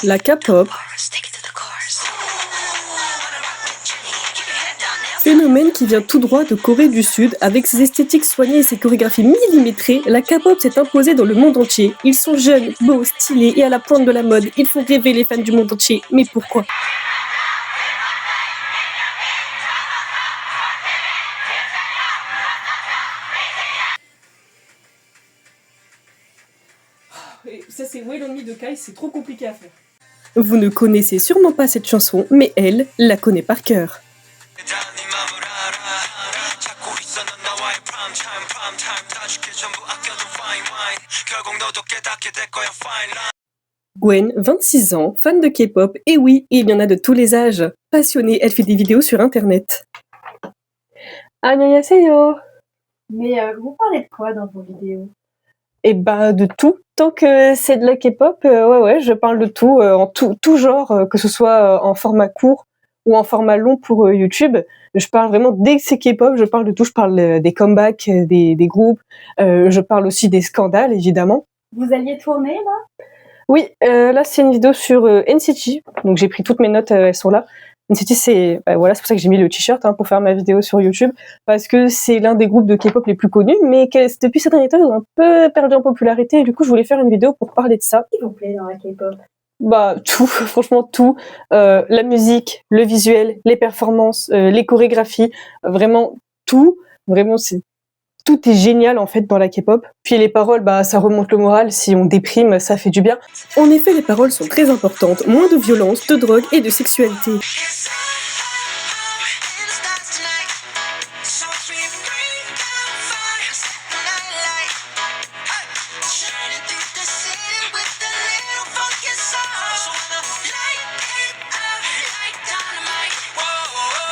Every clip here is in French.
La K-pop, phénomène qui vient tout droit de Corée du Sud, avec ses esthétiques soignées et ses chorégraphies millimétrées, la K-pop s'est imposée dans le monde entier. Ils sont jeunes, beaux, stylés et à la pointe de la mode. Ils font rêver les fans du monde entier. Mais pourquoi ? Ça c'est Wait on Me de Kai, c'est trop compliqué à faire. Vous ne connaissez sûrement pas cette chanson, mais elle la connaît par cœur. Gwen, 26 ans, fan de K-pop, et oui, il y en a de tous les âges. Passionnée, elle fait des vidéos sur internet. Annyeonghaseyo. Mais vous parlez de quoi dans vos vidéos ? Et bah de tout. Tant que c'est de la K-pop, ouais, je parle de tout, en tout genre, que ce soit en format court ou en format long pour YouTube. Je parle vraiment, dès que c'est K-pop, je parle de tout. Je parle des comebacks, des groupes. Je parle aussi des scandales, évidemment. Vous alliez tourner, là ? Oui, là c'est une vidéo sur NCT. Donc j'ai pris toutes mes notes, elles sont là. NCT, c'est voilà, c'est pour ça que j'ai mis le t-shirt pour faire ma vidéo sur YouTube, parce que c'est l'un des groupes de K-pop les plus connus, mais depuis ces derniers temps, ils ont un peu perdu en popularité, et du coup, je voulais faire une vidéo pour parler de ça. Qu'est-ce qui vous plaît dans la K-pop ? Bah tout, franchement tout, la musique, le visuel, les performances, les chorégraphies, vraiment tout, vraiment tout est génial en fait dans la K-pop. Puis les paroles, ça remonte le moral, si on déprime, ça fait du bien. En effet, les paroles sont très importantes, moins de violence, de drogue et de sexualité.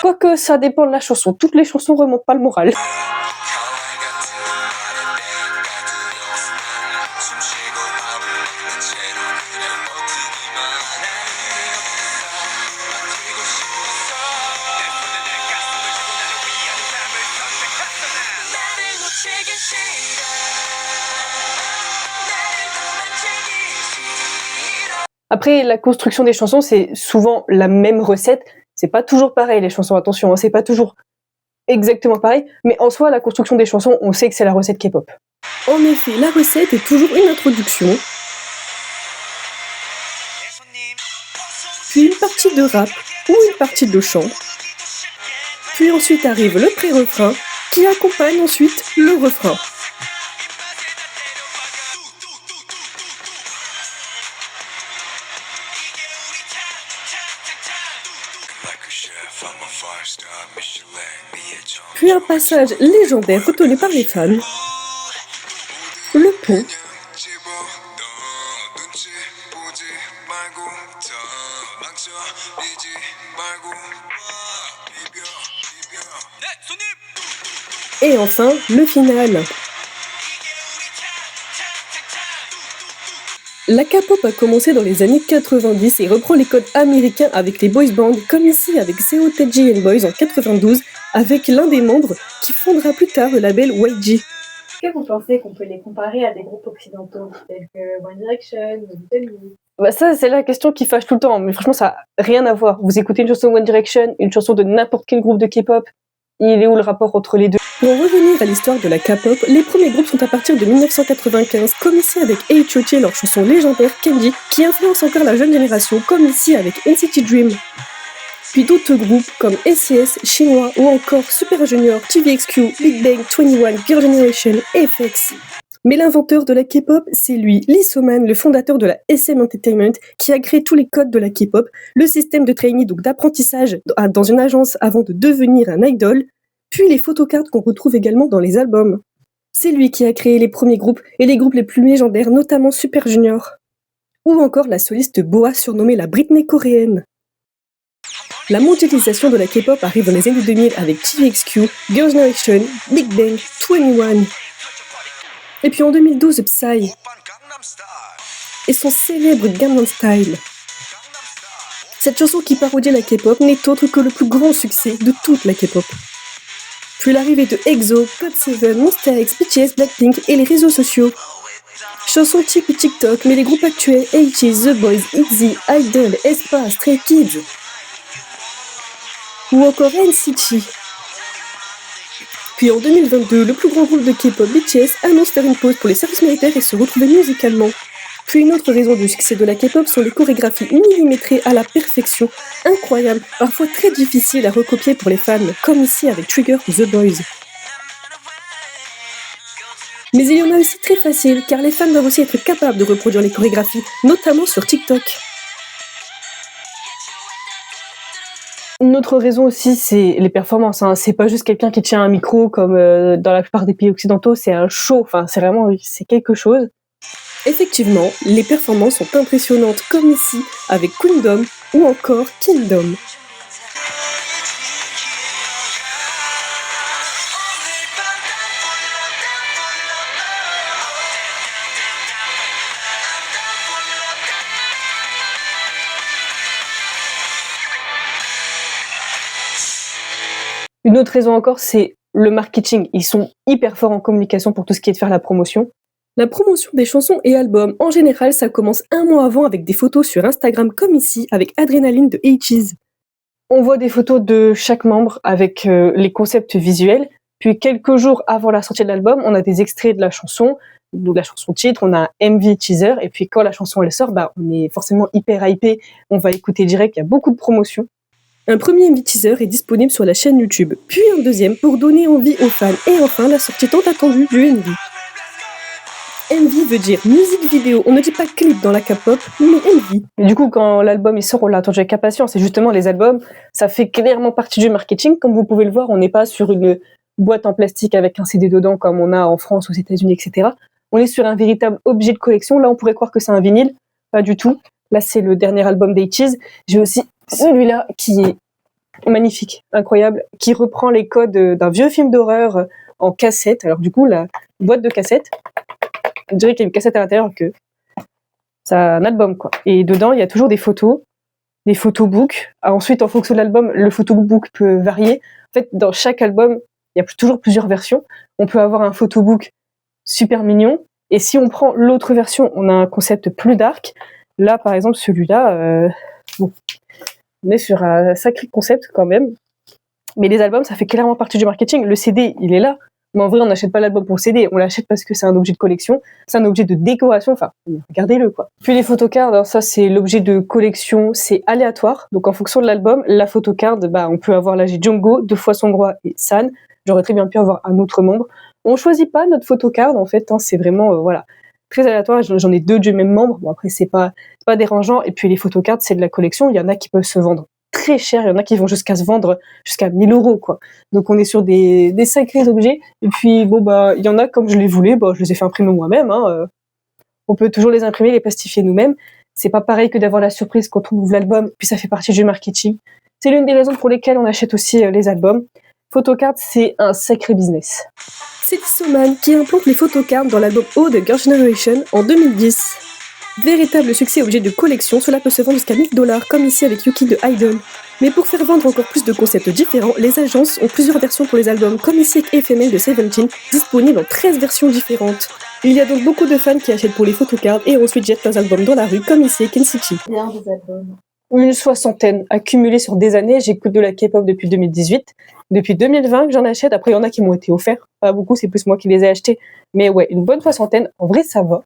Quoique ça dépend de la chanson, toutes les chansons remontent pas le moral. Après, la construction des chansons, c'est souvent la même recette. C'est pas toujours pareil, les chansons, attention, c'est pas toujours exactement pareil. Mais en soi, la construction des chansons, on sait que c'est la recette K-pop. En effet, la recette est toujours une introduction, puis une partie de rap ou une partie de chant. Puis ensuite arrive le pré-refrain, qui accompagne ensuite le refrain. Puis un passage légendaire retenu par les fans, le pont. Et enfin, le final. La K-pop a commencé dans les années 90 et reprend les codes américains avec les boys bands, comme ici avec Seo Taiji and Boys en 92, avec l'un des membres qui fondera plus tard le label YG. Est-ce que vous pensez qu'on peut les comparer à des groupes occidentaux, tels que One Direction ou BTS ? Ça, c'est la question qui fâche tout le temps, mais franchement, ça n'a rien à voir. Vous écoutez une chanson de One Direction, une chanson de n'importe quel groupe de K-pop, il est où le rapport entre les deux ? Pour en revenir à l'histoire de la K-pop, les premiers groupes sont à partir de 1995, comme ici avec H.O.T. et leur chanson légendaire Candy, qui influence encore la jeune génération, comme ici avec NCT Dream. Puis d'autres groupes comme SCS, Chinois ou encore Super Junior, TVXQ, Big Bang, 21, Girl Generation et FX. Mais l'inventeur de la K-pop, c'est lui, Lee So-man, le fondateur de la SM Entertainment, qui a créé tous les codes de la K-pop, le système de trainee, donc d'apprentissage dans une agence avant de devenir un idol, puis les photocards qu'on retrouve également dans les albums. C'est lui qui a créé les premiers groupes et les groupes les plus légendaires, notamment Super Junior. Ou encore la soliste Boa surnommée la Britney coréenne. La mondialisation de la K-pop arrive dans les années 2000 avec TVXQ, Girl Generation, Big Bang, 21. Et puis en 2012, Psy et son célèbre Gangnam Style. Cette chanson qui parodie la K-pop n'est autre que le plus grand succès de toute la K-pop. Puis l'arrivée de EXO, GOT7, Monsta X, BTS, Blackpink et les réseaux sociaux. Chansons type TikTok, mais les groupes actuels, ATEEZ, The Boys, ITZY, Idol, aespa, Stray Kids, ou encore NCT. Puis en 2022, le plus grand groupe de K-pop, BTS, annonce faire une pause pour les services militaires et se retrouver musicalement. Puis une autre raison du succès de la K-pop sont les chorégraphies millimétrées à la perfection, incroyables, parfois très difficiles à recopier pour les fans, comme ici avec Trigger ou The Boys. Mais il y en a aussi très faciles, car les fans doivent aussi être capables de reproduire les chorégraphies, notamment sur TikTok. Une autre raison aussi, c'est les performances. C'est pas juste quelqu'un qui tient un micro comme dans la plupart des pays occidentaux, c'est un show. C'est quelque chose. Effectivement, les performances sont impressionnantes, comme ici avec Kingdom ou encore Kingdom. Une autre raison encore, c'est le marketing. Ils sont hyper forts en communication pour tout ce qui est de faire la promotion. La promotion des chansons et albums, en général, ça commence un mois avant avec des photos sur Instagram comme ici, avec Adrenaline de ATEEZ. On voit des photos de chaque membre avec les concepts visuels, puis quelques jours avant la sortie de l'album, on a des extraits de la chanson titre, on a un MV teaser, et puis quand la chanson elle sort, on est forcément hyper hypé, on va écouter direct, il y a beaucoup de promotions. Un premier MV teaser est disponible sur la chaîne YouTube, puis un deuxième pour donner envie aux fans, et enfin la sortie tant attendue du MV. MV veut dire musique vidéo, on ne dit pas clip dans la K-pop, mais MV. Et du coup, quand l'album il sort, on l'a attendu avec impatience. Et justement, les albums, ça fait clairement partie du marketing. Comme vous pouvez le voir, on n'est pas sur une boîte en plastique avec un CD dedans comme on a en France, aux États-Unis, etc. On est sur un véritable objet de collection. Là, on pourrait croire que c'est un vinyle. Pas du tout. Là, c'est le dernier album d'ATEEZ. J'ai aussi celui-là qui est magnifique, incroyable, qui reprend les codes d'un vieux film d'horreur en cassette. Alors du coup, la boîte de cassette, on dirait qu'il y a une cassette à l'intérieur, que c'est un album, quoi. Et dedans, il y a toujours des photobooks. Ensuite, en fonction de l'album, le photobook peut varier. En fait, dans chaque album, il y a toujours plusieurs versions. On peut avoir un photobook super mignon. Et si on prend l'autre version, on a un concept plus dark. Là, par exemple, celui-là, on est sur un sacré concept quand même. Mais les albums, ça fait clairement partie du marketing. Le CD, il est là. Mais en vrai, on n'achète pas l'album pour le CD, on l'achète parce que c'est un objet de collection, c'est un objet de décoration, regardez-le, quoi. Puis les photocards, ça c'est l'objet de collection, c'est aléatoire, donc en fonction de l'album, la photocard, on peut avoir l'âge Jungkook, 2 fois Songhwa et San, j'aurais très bien pu avoir un autre membre. On choisit pas notre photocard, en fait, c'est vraiment, très aléatoire, j'en ai 2 du même membre, bon après c'est pas dérangeant, et puis les photocards, c'est de la collection, il y en a qui peuvent se vendre très cher, il y en a qui vont jusqu'à se vendre jusqu'à 1000 €, quoi. Donc on est sur des sacrés objets, et puis il y en a comme je les voulais, je les ai fait imprimer moi-même, on peut toujours les imprimer, les plastifier nous-mêmes, c'est pas pareil que d'avoir la surprise quand on ouvre l'album, puis ça fait partie du marketing. C'est l'une des raisons pour lesquelles on achète aussi les albums. Photocard, c'est un sacré business. C'est Tissoman qui implante les photocards dans l'album O de Girls' Generation en 2010. Véritable succès objet de collection, cela peut se vendre jusqu'à 1000 $, comme ici avec Yuki de Idol. Mais pour faire vendre encore plus de concepts différents, les agences ont plusieurs versions pour les albums, comme ici avec FML de Seventeen, disponibles en 13 versions différentes. Il y a donc beaucoup de fans qui achètent pour les photocards et ensuite jettent leurs albums dans la rue, comme ici avec NCT. Bien des albums. Une soixantaine, accumulés sur des années. J'écoute de la K-pop depuis 2018. Depuis 2020 que j'en achète. Après, il y en a qui m'ont été offerts. Pas beaucoup, c'est plus moi qui les ai achetés. Mais ouais, une bonne soixantaine. En vrai, ça va.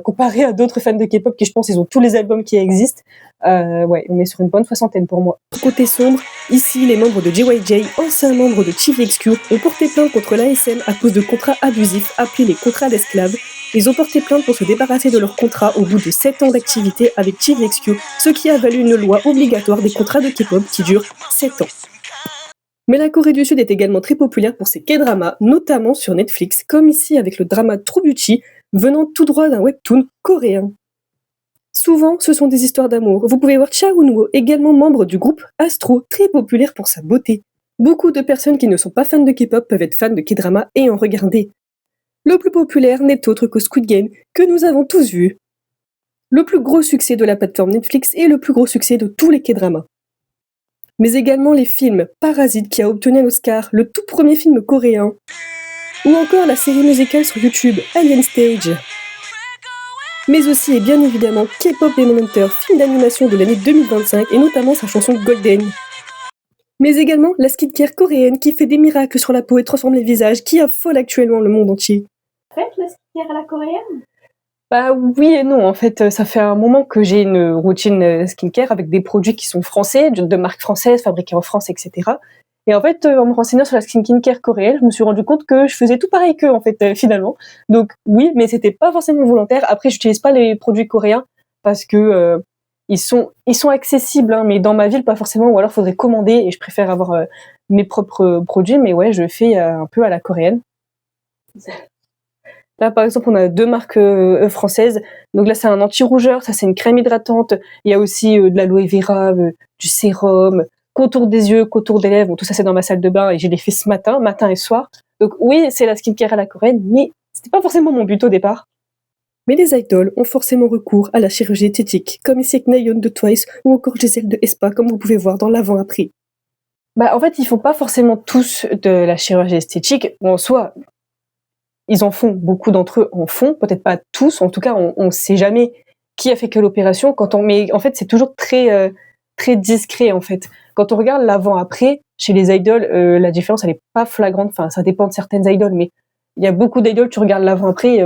Comparé à d'autres fans de K-pop qui, je pense, ils ont tous les albums qui existent. On est sur une bonne soixantaine pour moi. Côté sombre, ici, les membres de JYJ, anciens membres de TVXQ, ont porté plainte contre l'ASM à cause de contrats abusifs appelés les contrats d'esclaves. Ils ont porté plainte pour se débarrasser de leur contrat au bout de 7 ans d'activité avec TVXQ, ce qui a valu une loi obligatoire des contrats de K-pop qui dure 7 ans. Mais la Corée du Sud est également très populaire pour ses K-dramas, notamment sur Netflix, comme ici avec le drama True Beauty, venant tout droit d'un webtoon coréen. Souvent, ce sont des histoires d'amour. Vous pouvez voir Cha Eun-woo, également membre du groupe Astro, très populaire pour sa beauté. Beaucoup de personnes qui ne sont pas fans de K-pop peuvent être fans de K-drama et en regarder. Le plus populaire n'est autre que Squid Game, que nous avons tous vu. Le plus gros succès de la plateforme Netflix et le plus gros succès de tous les K-dramas. Mais également les films Parasite qui a obtenu un Oscar, le tout premier film coréen, ou encore la série musicale sur YouTube Alien Stage. Mais aussi et bien évidemment K-pop Demon Hunter, film d'animation de l'année 2025 et notamment sa chanson Golden. Mais également la skincare coréenne qui fait des miracles sur la peau et transforme les visages, qui affole actuellement le monde entier. Faites la skincare à la coréenne? Bah oui et non, en fait, ça fait un moment que j'ai une routine skincare avec des produits qui sont français, de marques françaises, fabriqués en France, etc. Et en fait, en me renseignant sur la skincare coréenne, je me suis rendu compte que je faisais tout pareil qu'eux, en fait, finalement. Donc oui, mais c'était pas forcément volontaire. Après, j'utilise pas les produits coréens parce que ils sont accessibles, hein, mais dans ma ville, pas forcément, ou alors faudrait commander et je préfère avoir mes propres produits. Mais ouais, je fais un peu à la coréenne. Là, par exemple, on a 2 marques françaises. Donc là, c'est un anti-rougeur, ça c'est une crème hydratante. Il y a aussi de l'aloe vera, du sérum, contour des yeux, contour des lèvres. Bon, tout ça, c'est dans ma salle de bain et je l'ai fait ce matin et soir. Donc oui, c'est la skincare à la coréenne, mais c'était pas forcément mon but au départ. Mais les idoles ont forcément recours à la chirurgie esthétique, comme ici avec Nayeon de Twice ou encore Giselle de aespa, comme vous pouvez voir dans l'avant-après. Bah, en fait, ils font pas forcément tous de la chirurgie esthétique. Bon, en soi, ils en font, beaucoup d'entre eux en font, peut-être pas tous, en tout cas, on sait jamais qui a fait quelle opération. Mais en fait, c'est toujours très discret, en fait. Quand on regarde l'avant-après, chez les idoles, la différence, elle est pas flagrante. Enfin, ça dépend de certaines idoles, mais il y a beaucoup d'idoles, tu regardes l'avant-après,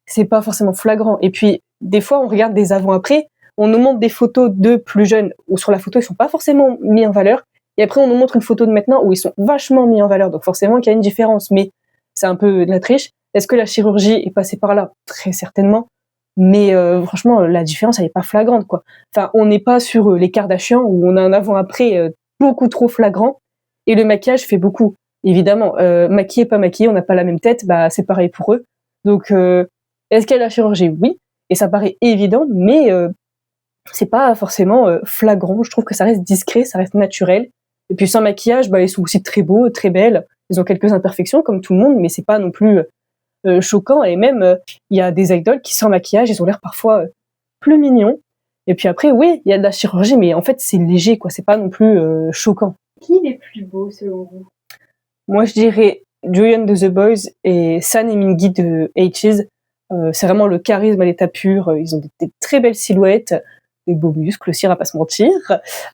c'est pas forcément flagrant. Et puis, des fois, on regarde des avant-après, on nous montre des photos d'eux plus jeunes, où sur la photo, ils sont pas forcément mis en valeur. Et après, on nous montre une photo de maintenant où ils sont vachement mis en valeur. Donc forcément qu'il y a une différence, mais c'est un peu de la triche. Est-ce que la chirurgie est passée par là? Très certainement. Mais franchement, la différence, elle est pas flagrante, quoi. Enfin, on n'est pas sur les Kardashians où on a un avant-après beaucoup trop flagrant. Et le maquillage fait beaucoup. Évidemment, maquillé, pas maquillé, on n'a pas la même tête, bah c'est pareil pour eux. Donc, est-ce qu'il y a la chirurgie? Oui. Et ça paraît évident, mais c'est pas forcément flagrant. Je trouve que ça reste discret, ça reste naturel. Et puis sans maquillage, bah ils sont aussi très beaux, très belles. Ils ont quelques imperfections comme tout le monde, mais c'est pas non plus choquant. Et même il y a des idoles qui sans maquillage, ils ont l'air parfois plus mignons. Et puis après, oui, il y a de la chirurgie, mais en fait c'est léger, quoi. C'est pas non plus choquant. Qui est les plus beaux selon vous? Moi, je dirais Juyeon de The Boys et San et Mingi de H's. C'est vraiment le charisme à l'état pur. Ils ont des très belles silhouettes, des beaux muscles aussi, on va pas se mentir.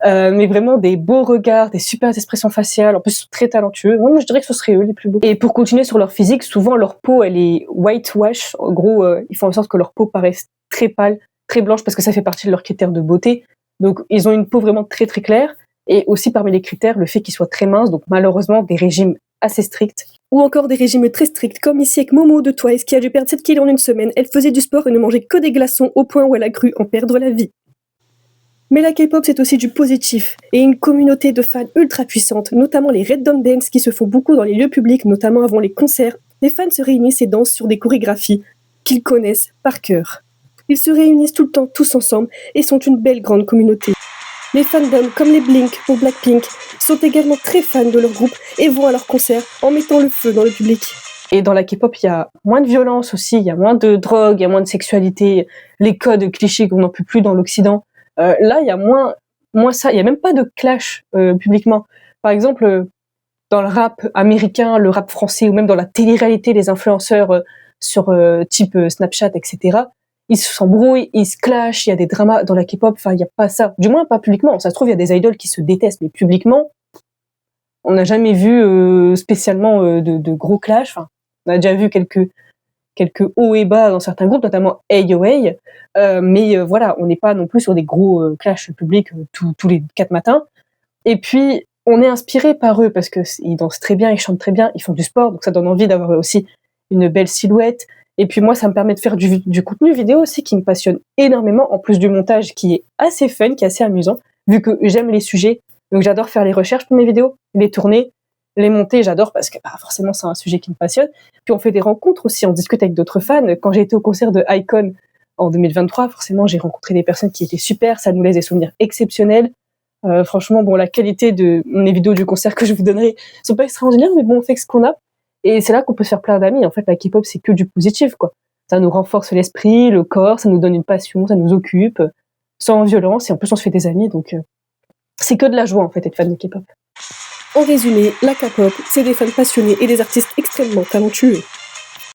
Mais vraiment des beaux regards, des super expressions faciales. En plus, très talentueux. Moi, je dirais que ce serait eux les plus beaux. Et pour continuer sur leur physique, souvent leur peau, elle est whitewash. En gros, ils font en sorte que leur peau paraisse très pâle, très blanche, parce que ça fait partie de leurs critères de beauté. Donc, ils ont une peau vraiment très très claire. Et aussi parmi les critères, le fait qu'ils soient très minces. Donc, malheureusement, des régimes assez stricts. Ou encore des régimes très stricts, comme ici avec Momo de Twice, qui a dû perdre 7 kilos en une semaine. Elle faisait du sport et ne mangeait que des glaçons au point où elle a cru en perdre la vie. Mais la K-pop, c'est aussi du positif, et une communauté de fans ultra puissante, notamment les Red Dawn Dance qui se font beaucoup dans les lieux publics, notamment avant les concerts. Les fans se réunissent et dansent sur des chorégraphies qu'ils connaissent par cœur. Ils se réunissent tout le temps, tous ensemble, et sont une belle grande communauté. Les fandoms, comme les Blink ou Blackpink, sont également très fans de leur groupe et vont à leurs concerts en mettant le feu dans le public. Et dans la K-pop, il y a moins de violence aussi, il y a moins de drogue, il y a moins de sexualité, les codes clichés qu'on n'en peut plus dans l'Occident. Là, il y a moins ça, il y a même pas de clash publiquement. Par exemple, dans le rap américain, le rap français ou même dans la télé-réalité, les influenceurs sur type Snapchat, etc., ils s'embrouillent, ils se clashent, il y a des dramas dans la K-pop, enfin, il n'y a pas ça. Du moins, pas publiquement. Ça se trouve, il y a des idoles qui se détestent, mais publiquement, on n'a jamais vu spécialement de gros clashs. Enfin, on a déjà vu quelques hauts et bas dans certains groupes, notamment AOA, mais voilà, on n'est pas non plus sur des gros clashs publics tous les 4 matins. Et puis, on est inspiré par eux parce qu'ils dansent très bien, ils chantent très bien, ils font du sport, donc ça donne envie d'avoir aussi une belle silhouette. Et puis moi, ça me permet de faire du contenu vidéo aussi qui me passionne énormément, en plus du montage qui est assez fun, qui est assez amusant, vu que j'aime les sujets. Donc j'adore faire les recherches pour mes vidéos, les tourner, les monter, j'adore parce que forcément c'est un sujet qui me passionne. Puis on fait des rencontres aussi, on discute avec d'autres fans. Quand j'ai été au concert de iKON en 2023, forcément j'ai rencontré des personnes qui étaient super, ça nous laisse des souvenirs exceptionnels. Franchement, bon, la qualité de mes vidéos du concert que je vous donnerai sont pas extraordinaires, mais bon, on fait ce qu'on a. Et c'est là qu'on peut se faire plein d'amis. En fait, la K-pop, c'est que du positif, quoi. Ça nous renforce l'esprit, le corps, ça nous donne une passion, ça nous occupe, sans violence, et en plus, on se fait des amis, donc c'est que de la joie, en fait, être fan de K-pop. En résumé, la K-pop, c'est des fans passionnés et des artistes extrêmement talentueux.